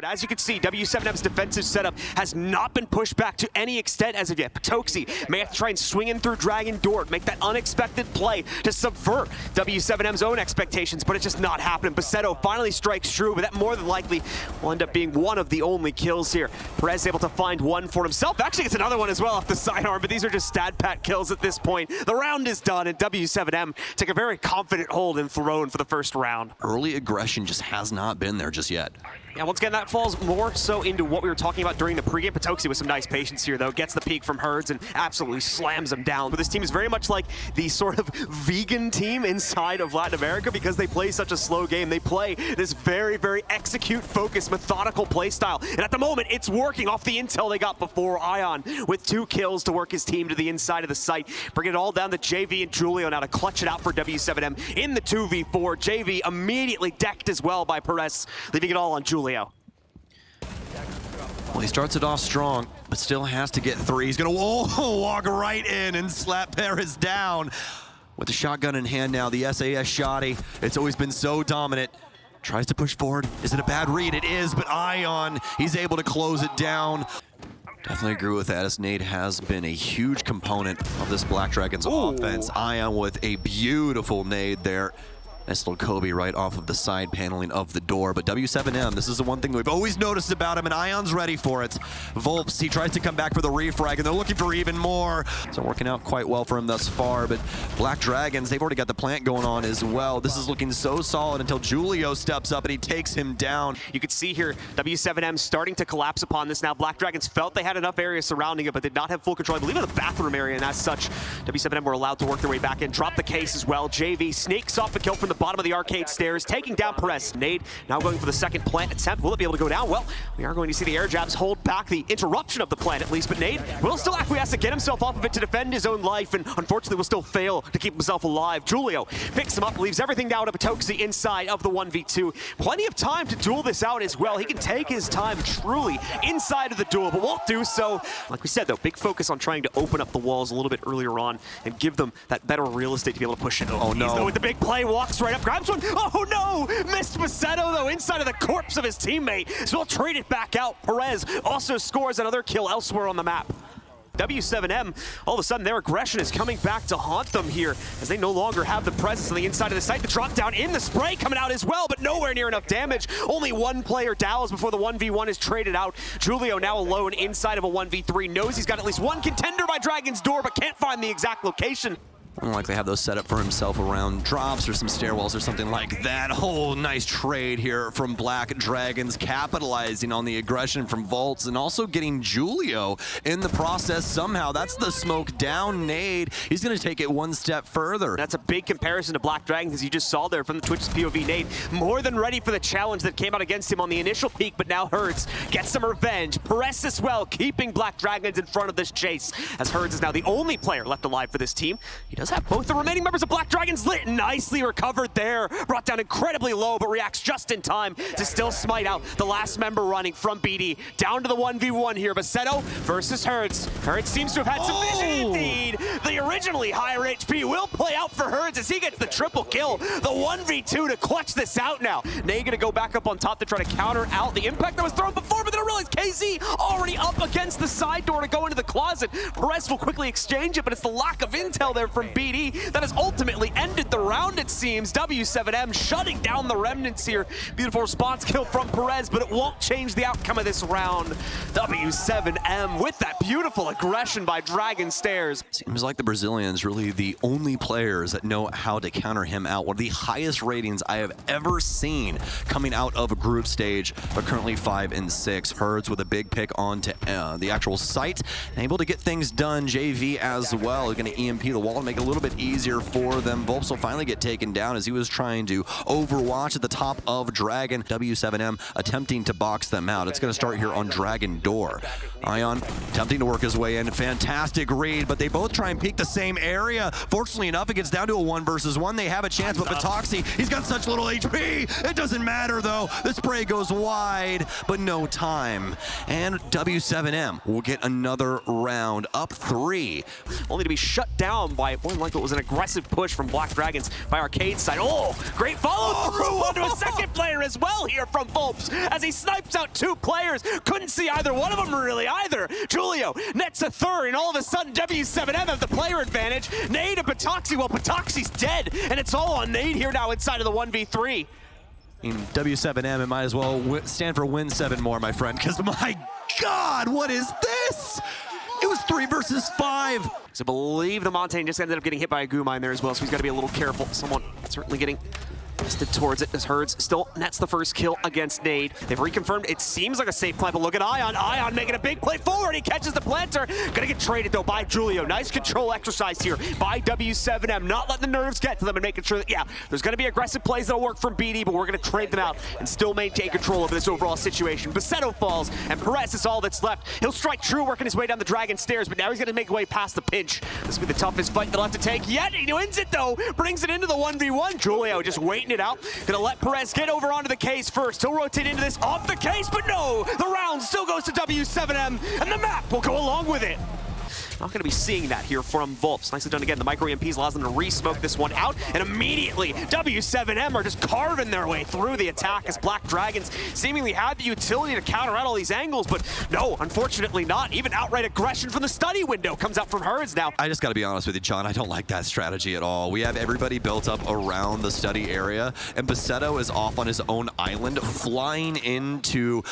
But as you can see, W7M's defensive setup has not been pushed back to any extent as of yet. Patoxy may have to try and swing in through Dragon Door, make that unexpected play to subvert W7M's own expectations, but it's just not happening. Basetto finally strikes true, but that more than likely will end up being one of the only kills here. Perez able to find one for himself. Actually, it's another one as well off the sidearm, but these are just stat pat kills at this point. The round is done, and W7M take a very confident hold in Throne for the first round. Early aggression just has not been there just yet. Yeah, once again, that falls more so into what we were talking about during the pregame. Patoxy with some nice patience here, though. Gets the peek from Herds and absolutely slams him down. But this team is very much like the sort of vegan team inside of Latin America because they play such a slow game. They play this very, very execute-focused, methodical play style. And at the moment, it's working off the intel they got before. Ion with 2 kills to work his team to the inside of the site. Bring it all down to JV and Julio now to clutch it out for W7M in the 2v4. JV immediately decked as well by Perez, leaving it all on Julio. Well, he starts it off strong, but still has to get 3. He's gonna walk right in and slap Perez down. With the shotgun in hand now, the SAS Shoddy, it's always been so dominant. Tries to push forward. Is it a bad read? It is, but Ion, he's able to close it down. Definitely agree with that, as Nade has been a huge component of this Black Dragons offense. Ion with a beautiful nade there. Nice little Kobe right off of the side paneling of the door. But W7M, this is the one thing we've always noticed about him, and Ion's ready for it. Volps, he tries to come back for the refrag, and they're looking for even more. So working out quite well for him thus far, but Black Dragons, they've already got the plant going on as well. This is looking so solid until Julio steps up and he takes him down. You can see here, W7M starting to collapse upon this now. Black Dragons felt they had enough area surrounding it, but did not have full control. I believe in the bathroom area, and as such, W7M were allowed to work their way back in. Drop the case as well. JV snakes off the kill from the bottom of the arcade stairs, taking down Perez. Nade now going for the second plant attempt. Will it be able to go down? Well, we are going to see the air jabs hold back the interruption of the plant at least, but Nade will still acquiesce to get himself off of it to defend his own life, and unfortunately will still fail to keep himself alive. Julio picks him up, leaves everything down to Patoxy inside of the 1v2. Plenty of time to duel this out as well. He can take his time truly inside of the duel, but won't do so. Like we said though, big focus on trying to open up the walls a little bit earlier on and give them that better real estate to be able to push it. Oh no. Though with the big play, walks right up, grabs one. Oh no! Missed Basetto though inside of the corpse of his teammate. So we'll trade it back out. Perez also scores another kill elsewhere on the map. W7M, all of a sudden their aggression is coming back to haunt them here as they no longer have the presence on the inside of the site. The drop down in the spray coming out as well, but nowhere near enough damage. Only one player dowels before the 1v1 is traded out. Julio now alone inside of a 1v3. Knows he's got at least one contender by Dragon's Door, but can't find the exact location. Likely have those set up for himself around drops or some stairwells or something like that. Oh, nice trade here from Black Dragons, capitalizing on the aggression from Volts and also getting Julio in the process somehow. That's the smoke down nade. He's going to take it one step further. That's a big comparison to Black Dragons, as you just saw there from the Twitch's POV. Nade more than ready for the challenge that came out against him on the initial peak, but now Herds gets some revenge. Perez as well, keeping Black Dragons in front of this chase, as Herds is now the only player left alive for this team. He does have both the remaining members of Black Dragons lit. Nicely recovered there. Brought down incredibly low, but reacts just in time to still smite out the last member running from BD. Down to the 1v1 here. Basetto versus Herds. Herds seems to have had some vision indeed. The originally higher HP will play out for Herds as he gets the triple kill. The 1v2 to clutch this out now. Nay gonna go back up on top to try to counter out the impact that was thrown before, but then I realized KZ already up against the side door to go into the closet. Perez will quickly exchange it, but it's the lack of intel there from BD that has ultimately ended the round, it seems. W7M shutting down the remnants here. Beautiful response kill from Perez, but it won't change the outcome of this round. W7M with that beautiful aggression by Dragon Stairs. Seems like the Brazilians really the only players that know how to counter him out. One of the highest ratings I have ever seen coming out of a group stage, but currently 5 and 6. Herds with a big pick onto the actual site, and able to get things done. JV as well, going to EMP the wall and make it a little bit easier for them. Volps will finally get taken down as he was trying to overwatch at the top of Dragon. W7M attempting to box them out. It's going to start here on Dragon Door. Ion attempting to work his way in. Fantastic read, but they both try and peek the same area. Fortunately enough, it gets down to a 1 versus 1. They have a chance, but Patoxy, he's got such little HP. It doesn't matter though. The spray goes wide, but no time. And W7M will get another round up 3. Only to be shut down by one of More like it was an aggressive push from Black Dragons by Arcade side. Oh, great follow through onto a second player as well here from Volps as he snipes out 2 players. Couldn't see either one of them really either. Julio nets a third, and all of a sudden W7M have the player advantage. Nade and Patoxy, well, Patoxy's dead, and it's all on Nade here now inside of the 1v3. In W7M, it might as well stand for win 7 more, my friend, because my God, what is this? It was 3 versus 5. So I believe the Montaigne just ended up getting hit by a goo mine there as well, so he's got to be a little careful. Someone certainly getting listed towards it as Herds still nets the first kill against Nade. They've reconfirmed it seems like a safe plant, but look at Ion. Ion making a big play forward. He catches the planter. Gonna get traded though by Julio. Nice control exercise here by W7M. Not letting the nerves get to them and making sure that, yeah, there's gonna be aggressive plays that'll work from BD, but we're gonna trade them out and still maintain control over this overall situation. Basetto falls, and Perez is all that's left. He'll strike true, working his way down the Dragon stairs, but now he's gonna make way past the pinch. This will be the toughest fight they'll have to take yet. He wins it though. Brings it into the 1v1. Julio just waiting it out. Gonna let Perez get over onto the case first. He'll rotate into this off the case, but no! The round still goes to W7M, and the map will go along with it. Not going to be seeing that here from Volps. Nicely done again. The micro EMPs allows them to re-smoke this one out, and immediately W7M are just carving their way through the attack as Black Dragons seemingly had the utility to counter out all these angles, but no, unfortunately not. Even outright aggression from the study window comes out from Herds now. I just got to be honest with you, John. I don't like that strategy at all. We have everybody built up around the study area, and Basetto is off on his own island, flying into,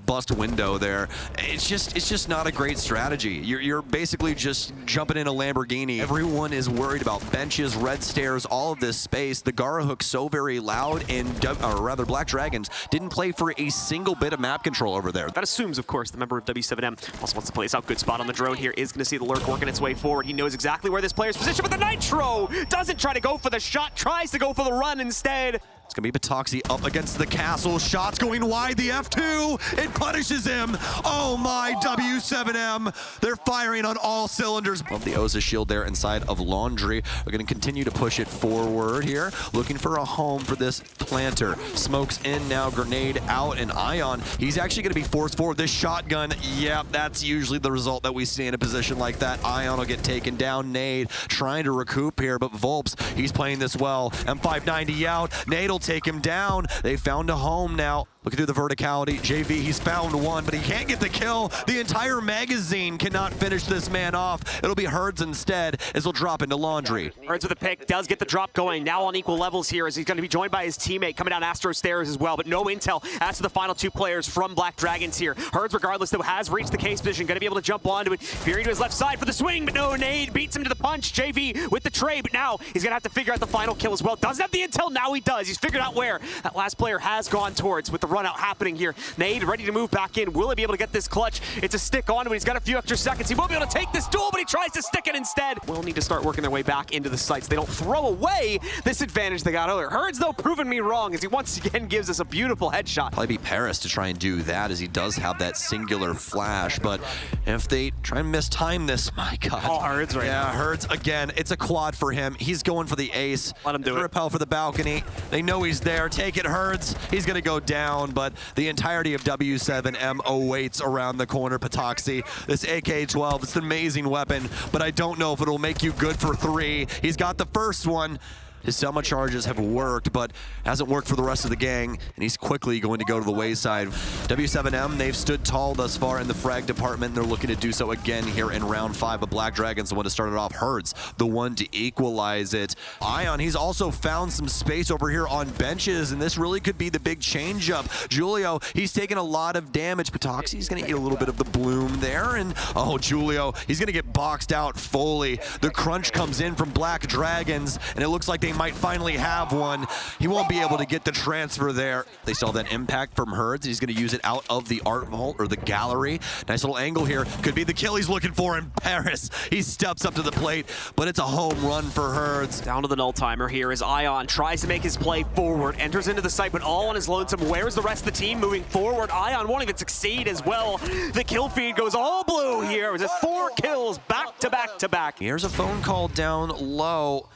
bust window there. It's just not a great strategy. You're basically just jumping in a Lamborghini. Everyone is worried about benches, red stairs, all of this space. The Gara hook's so very loud, and Black Dragons didn't play for a single bit of map control over there. That assumes, of course, the member of W7M also wants to play this out. Good spot on the drone here. Is going to see the lurk working its way forward. He knows exactly where this player's positioned, but the Nitro doesn't try to go for the shot, tries to go for the run instead. It's going to be Patoxy up against the castle. Shots going wide. The F2. It punishes him. Oh my, W7M. They're firing on all cylinders. Love the Oza shield there inside of Laundry. We're going to continue to push it forward here. Looking for a home for this planter. Smokes in now. Grenade out. And Ion, he's actually going to be forced forward. This shotgun, yeah, that's usually the result that we see in a position like that. Ion will get taken down. Nade trying to recoup here, but Volps, he's playing this well. M590 out. Nade will take him down. They found a home now. Looking through the verticality, JV, he's found one, but he can't get the kill. The entire magazine cannot finish this man off. It'll be Herds instead, as he'll drop into Laundry. Herds with a pick, does get the drop going, now on equal levels here, as he's going to be joined by his teammate coming down Astro stairs as well, but no intel as to the final 2 players from Black Dragons here. Herds, regardless, though, has reached the case position, going to be able to jump onto it. Veering to his left side for the swing, but no, Nade beats him to the punch. JV with the trade, but now he's going to have to figure out the final kill as well. Doesn't have the intel, now he does. He's figured out where that last player has gone towards with the run out happening here. Nade ready to move back in. Will he be able to get this clutch? It's a stick onto it. He's got a few extra seconds. He won't be able to take this duel, but he tries to stick it instead. Will need to start working their way back into the sites. They don't throw away this advantage they got earlier. Herds, though, proving me wrong as he once again gives us a beautiful headshot. Probably be Paris to try and do that, as he does have that singular flash, but if they try and mistime this, my God. Oh, Herds right now. Yeah, Herds again. It's a quad for him. He's going for the ace. Let him do it. Repel for the balcony. They know he's there. Take it, Herds. He's going to go down, but the entirety of W7M awaits around the corner. Patoxy, this AK-12, it's an amazing weapon, but I don't know if it'll make you good for 3. He's got the first one. His Selma charges have worked, but hasn't worked for the rest of the gang, and he's quickly going to go to the wayside. W7M, they've stood tall thus far in the frag department, and they're looking to do so again here in round 5, but Black Dragons, the one to start it off. Herds, the one to equalize it. Ion, he's also found some space over here on benches, and this really could be the big change-up. Julio, he's taken a lot of damage. Patoxy's going to eat a little bit of the bloom there, and oh, Julio, he's going to get boxed out fully. The crunch comes in from Black Dragons, and it looks like they might finally have one. He won't be able to get the transfer there. They saw that impact from Herds. He's going to use it out of the art vault or the gallery. Nice little angle here. Could be the kill he's looking for in Paris. He steps up to the plate, but it's a home run for Herds. Down to the null timer here as Ion tries to make his play forward, enters into the site, but all on his lonesome. Where's the rest of the team moving forward? Ion won't even succeed as well. The kill feed goes all blue here. It was 4 kills back to back to back. Here's a phone call down low.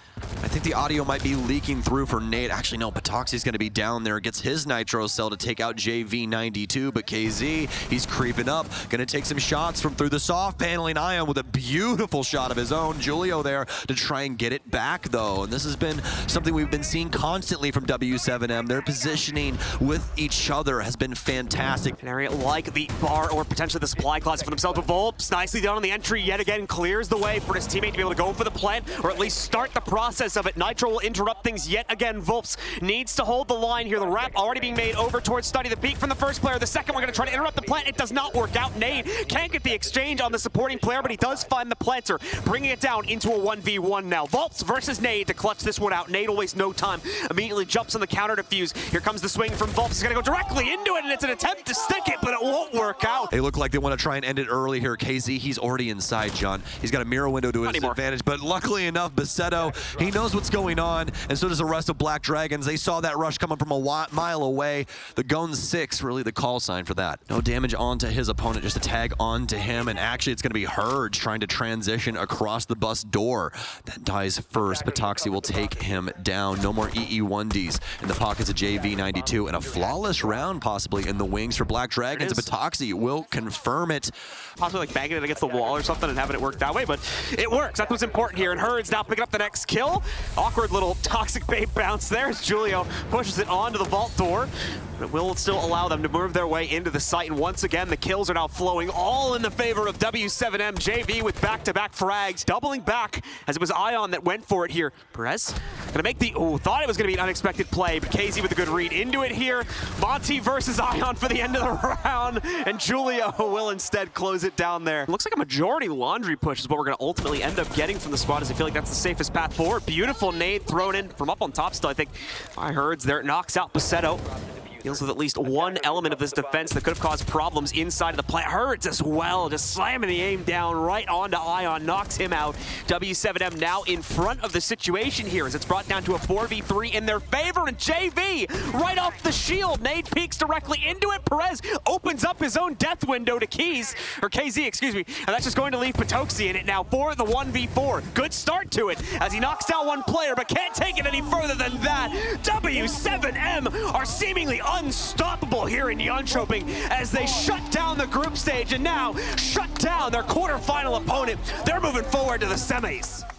I think the audio might be leaking through for Nate. Actually, no, Patoxy's going to be down there. Gets his Nitro Cell to take out JV92, but KZ, he's creeping up. Going to take some shots from through the soft paneling. Ion with a beautiful shot of his own. Julio there to try and get it back, though. And this has been something we've been seeing constantly from W7M. Their positioning with each other has been fantastic. An area like the bar or potentially the supply closet for themselves. But Volps nicely done on the entry yet again, clears the way for his teammate to be able to go for the plant or at least start the process of it. Nitro will interrupt things yet again. Volps needs to hold the line here. The wrap already being made over towards Study. The peek from the first player. The second, we're going to try to interrupt the plant. It does not work out. Nade can't get the exchange on the supporting player, but he does find the planter, bringing it down into a 1v1 now. Volps versus Nade to clutch this one out. Nade will waste no time. Immediately jumps on the counter defuse. Here comes the swing from Volps. He's going to go directly into it, and it's an attempt to stick it, but it won't work out. They look like they want to try and end it early here. KZ, he's already inside, John. He's got a mirror window to his advantage, but luckily enough, Basetto, he knows what's going on, and so does the rest of Black Dragons. They saw that rush coming from a mile away. The Gon 6, really the call sign for that. No damage onto his opponent, just a tag onto him, and actually it's going to be Hurge trying to transition across the bus door. That dies first. Patoxy will take him down. No more EE1Ds in the pockets of JV92, and a flawless round possibly in the wings for Black Dragons. Patoxy will confirm it. Possibly like banging it against the wall or something and having it work that way, but it works. That's what's important here. And Hurds now picking up the next kill. Awkward little toxic bait bounce there as Julio pushes it onto the vault door. But it will still allow them to move their way into the site. And once again, the kills are now flowing all in the favor of W7M. JV with back-to-back frags, doubling back as it was Ion that went for it here. Perez gonna make the, thought it was gonna be an unexpected play, but KZ with a good read into it here. Monty versus Ion for the end of the round, and Julio will instead close it down there. It looks like a majority laundry push is what we're gonna ultimately end up getting from the squad, as I feel like that's the safest path forward. Beautiful nade thrown in from up on top still, I think. I heard there, it knocks out Basetto. Deals with at least one element of this defense that could have caused problems inside of the plant. Hurts as well, just slamming the aim down right onto Ion, knocks him out. W7M now in front of the situation here as it's brought down to a 4v3 in their favor, and JV right off the shield. Nade peeks directly into it. Perez opens up his own death window to KZ, excuse me, and that's just going to leave Patoxy in it now for the 1v4. Good start to it as he knocks down one player, but can't take it any further than that. W7M are seemingly unstoppable here in Jönköping as they shut down the group stage and now shut down their quarterfinal opponent. They're moving forward to the semis.